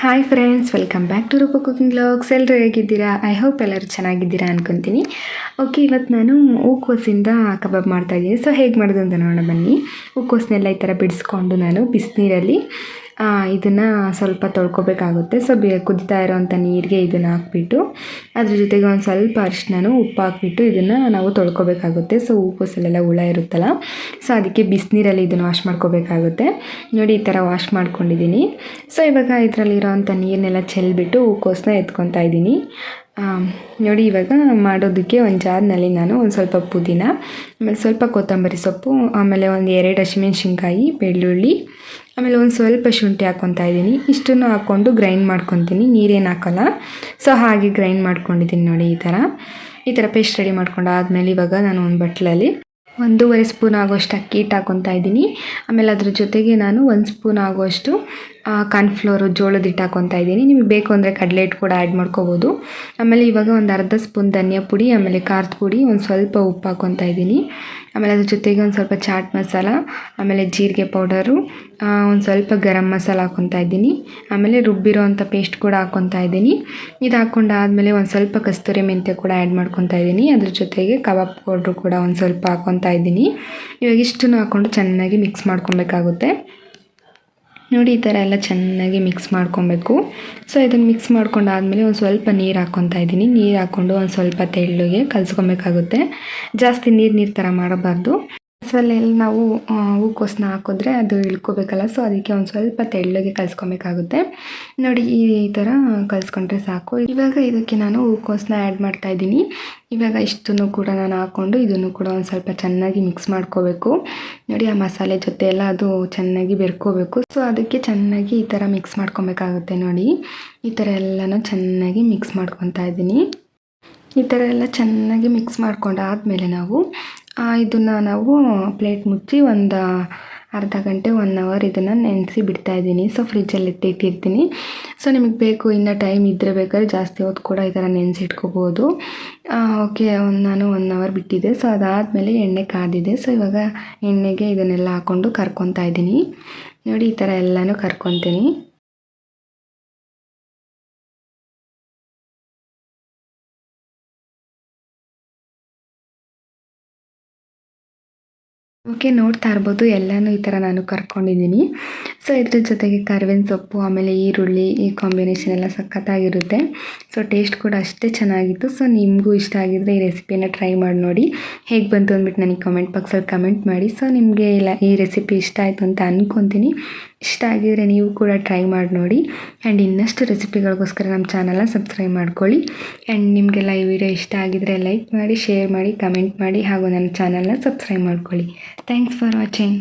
Hi friends, welcome back to Roopa cooking vlogs. ಎಲ್ಲರೂ ಹೇಗಿದ್ದೀರಾ? I hope ಎಲ್ಲರೂ ಚೆನ್ನಾಗಿದ್ದೀರಾ ಅನ್ಕೊತೀನಿ. ಓಕೆ, ಇವತ್ತು ನಾನು ಹೂಕೋಸಿಂದ ಕಬಾಬ್ ಮಾಡ್ತಾಯಿದ್ದೀನಿ. ಸೊ ಹೇಗೆ ಮಾಡೋದು ಅಂತ ನೋಡೋಣ ಬನ್ನಿ. ಹೂಕೋಸನ್ನೆಲ್ಲ ಈ ಥರ ಬಿಡಿಸ್ಕೊಂಡು ನಾನು ಬಿಸಿನೀರಲ್ಲಿ ಇದನ್ನು ಸ್ವಲ್ಪ ತೊಳ್ಕೊಬೇಕಾಗುತ್ತೆ. ಸೊ ಕುದಿತಾ ಇರೋವಂಥ ನೀರಿಗೆ ಇದನ್ನು ಹಾಕ್ಬಿಟ್ಟು ಅದ್ರ ಜೊತೆಗೆ ಒಂದು ಸ್ವಲ್ಪ ಅರಿಶಿನ ಉಪ್ಪು ಹಾಕ್ಬಿಟ್ಟು ಇದನ್ನು ನಾವು ತೊಳ್ಕೊಬೇಕಾಗುತ್ತೆ. ಸೊ ಹೂಕೋಸಲ್ಲೆಲ್ಲ ಹುಳ ಇರುತ್ತಲ್ಲ, ಸೊ ಅದಕ್ಕೆ ಬಿಸಿನೀರಲ್ಲಿ ಇದನ್ನು ವಾಶ್ ಮಾಡ್ಕೋಬೇಕಾಗುತ್ತೆ. ನೋಡಿ, ಈ ಥರ ವಾಶ್ ಮಾಡ್ಕೊಂಡಿದ್ದೀನಿ. ಸೊ ಇವಾಗ ಇದರಲ್ಲಿರೋವಂಥ ನೀರನ್ನೆಲ್ಲ ಚೆಲ್ಬಿಟ್ಟು ಹೂಕೋಸನ್ನ ಎತ್ಕೊತಾ ಇದ್ದೀನಿ. ನೋಡಿ, ಇವಾಗ ಮಾಡೋದಕ್ಕೆ ಒಂದು ಜಾರ್ನಲ್ಲಿ ನಾನು ಒಂದು ಸ್ವಲ್ಪ ಪುದೀನ, ಆಮೇಲೆ ಸ್ವಲ್ಪ ಕೊತ್ತಂಬರಿ ಸೊಪ್ಪು, ಆಮೇಲೆ ಒಂದು 2 ಹಸಿಮೆಣ್ಸಿನ್ಕಾಯಿ, ಬೆಳ್ಳುಳ್ಳಿ, ಆಮೇಲೆ ಒಂದು ಸ್ವಲ್ಪ ಶುಂಠಿ ಹಾಕ್ಕೊತಾ ಇದ್ದೀನಿ. ಇಷ್ಟನ್ನು ಹಾಕ್ಕೊಂಡು ಗ್ರೈಂಡ್ ಮಾಡ್ಕೊತೀನಿ, ನೀರೇನು ಹಾಕೋಲ್ಲ. ಸೊ ಹಾಗೆ ಗ್ರೈಂಡ್ ಮಾಡ್ಕೊಂಡಿದ್ದೀನಿ. ನೋಡಿ, ಈ ಥರ ಪೇಸ್ಟ್ ರೆಡಿ ಮಾಡ್ಕೊಂಡಾದ್ಮೇಲೆ ಇವಾಗ ನಾನು ಒಂದು ಬಟ್ಲಲ್ಲಿ 1.5 ಸ್ಪೂನ್ ಆಗೋಷ್ಟು ಅಕ್ಕಿ ಹಿಟ್ಟು ಹಾಕ್ಕೊತಾ ಇದ್ದೀನಿ. ಆಮೇಲೆ ಅದ್ರ ಜೊತೆಗೆ ನಾನು 1 ಸ್ಪೂನ್ ಆಗೋಷ್ಟು ಕಾರ್ನ್ಫ್ಲೋರು, ಜೋಳದ ಹಿಟ್ಟು ಹಾಕ್ಕೊತಾ ಇದ್ದೀನಿ. ನಿಮಗೆ ಬೇಕು ಅಂದರೆ ಕಡಲೆ ಹಿಟ್ಟು ಕೂಡ ಆ್ಯಡ್ ಮಾಡ್ಕೋಬೋದು. ಆಮೇಲೆ ಇವಾಗ ಒಂದು ಅರ್ಧ ಸ್ಪೂನ್ ಧನಿಯಾ ಪುಡಿ, ಆಮೇಲೆ ಖಾರದ ಪುಡಿ, ಒಂದು ಸ್ವಲ್ಪ ಉಪ್ಪು ಹಾಕ್ಕೊತಾ ಇದ್ದೀನಿ. ಆಮೇಲೆ ಅದ್ರ ಜೊತೆಗೆ ಒಂದು ಸ್ವಲ್ಪ ಚಾಟ್ ಮಸಾಲ, ಆಮೇಲೆ ಜೀರಿಗೆ ಪೌಡರು, ಒಂದು ಸ್ವಲ್ಪ ಗರಂ ಮಸಾಲ ಹಾಕ್ಕೊತಾ ಇದ್ದೀನಿ. ಆಮೇಲೆ ರುಬ್ಬಿರೋ ಅಂಥ ಪೇಸ್ಟ್ ಕೂಡ ಹಾಕ್ಕೊತಾ ಇದ್ದೀನಿ. ಇದು ಹಾಕ್ಕೊಂಡಾದಮೇಲೆ ಒಂದು ಸ್ವಲ್ಪ ಕಸ್ತೂರಿ ಮೆಂತ್ಯ ಕೂಡ ಆ್ಯಡ್ ಮಾಡ್ಕೊತಾ ಇದ್ದೀನಿ. ಅದ್ರ ಜೊತೆಗೆ ಕಬಾಬ್ ಪೌಡ್ರು ಕೂಡ ಒಂದು ಸ್ವಲ್ಪ ಹಾಕ್ಕೊತಾ ಇದ್ದೀನಿ. ಇವಾಗ ಇಷ್ಟನ್ನು ಹಾಕ್ಕೊಂಡು ಚೆನ್ನಾಗಿ ಮಿಕ್ಸ್ ಮಾಡ್ಕೊಬೇಕಾಗುತ್ತೆ. ನೋಡಿ, ಈ ಥರ ಎಲ್ಲ ಚೆನ್ನಾಗಿ ಮಿಕ್ಸ್ ಮಾಡ್ಕೊಬೇಕು. ಸೊ ಇದನ್ನು ಮಿಕ್ಸ್ ಮಾಡ್ಕೊಂಡಾದಮೇಲೆ ಒಂದು ಸ್ವಲ್ಪ ನೀರು ಹಾಕ್ಕೊತಾ ಇದ್ದೀನಿ. ನೀರು ಹಾಕ್ಕೊಂಡು ಒಂದು ಸ್ವಲ್ಪ ತೆಳ್ಳಗೆ ಕಲಿಸ್ಕೊಬೇಕಾಗುತ್ತೆ. ಜಾಸ್ತಿ ನೀರು ಥರ ಮಾಡಬಾರ್ದು. ಮಸಾಲೆಯಲ್ಲಿ ನಾವು ಹೂಕೋಸನ್ನ ಹಾಕಿದ್ರೆ ಅದು ಇಳ್ಕೋಬೇಕಲ್ಲ, ಸೊ ಅದಕ್ಕೆ ಒಂದು ಸ್ವಲ್ಪ ತೆಳ್ಳಗೆ ಕಲಿಸ್ಕೊಬೇಕಾಗುತ್ತೆ. ನೋಡಿ, ಈ ಥರ ಕಲಿಸ್ಕೊಂಡ್ರೆ ಸಾಕು. ಇವಾಗ ಇದಕ್ಕೆ ನಾನು ಹೂಕೋಸನ್ನ ಆ್ಯಡ್ ಮಾಡ್ತಾಯಿದ್ದೀನಿ. ಇವಾಗ ಇಷ್ಟನ್ನು ಕೂಡ ನಾನು ಹಾಕ್ಕೊಂಡು ಇದನ್ನು ಕೂಡ ಒಂದು ಸ್ವಲ್ಪ ಚೆನ್ನಾಗಿ ಮಿಕ್ಸ್ ಮಾಡ್ಕೋಬೇಕು. ನೋಡಿ, ಆ ಮಸಾಲೆ ಜೊತೆ ಎಲ್ಲ ಅದು ಚೆನ್ನಾಗಿ ಬೆರ್ಕೋಬೇಕು. ಸೊ ಅದಕ್ಕೆ ಚೆನ್ನಾಗಿ ಈ ಥರ ಮಿಕ್ಸ್ ಮಾಡ್ಕೊಬೇಕಾಗುತ್ತೆ. ನೋಡಿ, ಈ ಥರ ಎಲ್ಲನೂ ಚೆನ್ನಾಗಿ ಮಿಕ್ಸ್ ಮಾಡ್ಕೊತಾ ಇದ್ದೀನಿ. ಈ ಥರ ಎಲ್ಲ ಚೆನ್ನಾಗಿ ಮಿಕ್ಸ್ ಮಾಡ್ಕೊಂಡಾದಮೇಲೆ ಇದನ್ನು ನಾವು ಪ್ಲೇಟ್ ಮುಚ್ಚಿ ಒಂದು ಅರ್ಧ ಗಂಟೆ 1 ಅವರ್ ಇದನ್ನು ನೆನೆಸಿ ಬಿಡ್ತಾಯಿದ್ದೀನಿ. ಸೊ ಫ್ರಿಜ್ಜಲ್ಲಿ ಎತ್ತಿಟ್ಟಿರ್ತೀನಿ. ಸೊ ನಿಮಗೆ ಬೇಕು, ಇನ್ನು ಟೈಮ್ ಇದ್ದರೆ ಬೇಕಾದ್ರೆ ಜಾಸ್ತಿ ಹೊತ್ತು ಕೂಡ ಈ ಥರ ನೆನೆಸಿಟ್ಕೋಬೋದು. ಓಕೆ, ನಾನು 1 ಅವರ್ ಬಿಟ್ಟಿದ್ದೆ. ಸೊ ಅದಾದಮೇಲೆ ಎಣ್ಣೆ ಕಾದಿದೆ. ಸೊ ಇವಾಗ ಎಣ್ಣೆಗೆ ಇದನ್ನೆಲ್ಲ ಹಾಕ್ಕೊಂಡು ಕರ್ಕೊತಾ ಇದ್ದೀನಿ. ನೋಡಿ, ಈ ಥರ ಎಲ್ಲನೂ ಕರ್ಕೊತೀನಿ. ಓಕೆ, ನೋಡ್ತಾ ಇರ್ಬೋದು ಎಲ್ಲನೂ ಈ ಥರ ನಾನು ಕರ್ಕೊಂಡಿದ್ದೀನಿ. ಸೊ ಇದ್ರ ಜೊತೆಗೆ ಕರಿಬೇವಿನ ಸೊಪ್ಪು, ಆಮೇಲೆ ಈರುಳ್ಳಿ, ಈ ಕಾಂಬಿನೇಷನ್ ಎಲ್ಲ ಸಖತ್ತಾಗಿರುತ್ತೆ. ಸೊ ಟೇಸ್ಟ್ ಕೂಡ ಅಷ್ಟೇ ಚೆನ್ನಾಗಿತ್ತು. ಸೊ ನಿಮಗೂ ಇಷ್ಟ ಆಗಿದ್ದರೆ ಈ ರೆಸಿಪಿನ ಟ್ರೈ ಮಾಡಿ ನೋಡಿ. ಹೇಗೆ ಬಂತು ಅಂದ್ಬಿಟ್ಟು ನನಗೆ ಕಮೆಂಟ್ ಬಾಕ್ಸಲ್ಲಿ ಕಮೆಂಟ್ ಮಾಡಿ. ಸೊ ನಿಮಗೆ ಈ ರೆಸಿಪಿ ಇಷ್ಟ ಆಯಿತು ಅಂತ ಅಂದ್ಕೊತೀನಿ. ಇಷ್ಟ ಆಗಿದರೆ ನೀವು ಕೂಡ ಟ್ರೈ ಮಾಡಿ ನೋಡಿ. ಆ್ಯಂಡ್ ಇನ್ನಷ್ಟು ರೆಸಿಪಿಗಳಿಗೋಸ್ಕರ ನಮ್ಮ ಚಾನಲ್ನ ಸಬ್ಸ್ಕ್ರೈಬ್ ಮಾಡ್ಕೊಳ್ಳಿ. ಆ್ಯಂಡ್ ನಿಮಗೆಲ್ಲ ಈ ವಿಡಿಯೋ ಇಷ್ಟ ಆಗಿದರೆ ಲೈಕ್ ಮಾಡಿ, ಶೇರ್ ಮಾಡಿ, ಕಮೆಂಟ್ ಮಾಡಿ, ಹಾಗೂ ನನ್ನ ಚಾನಲ್ನ ಸಬ್ಸ್ಕ್ರೈಬ್ ಮಾಡ್ಕೊಳ್ಳಿ. Thanks for watching.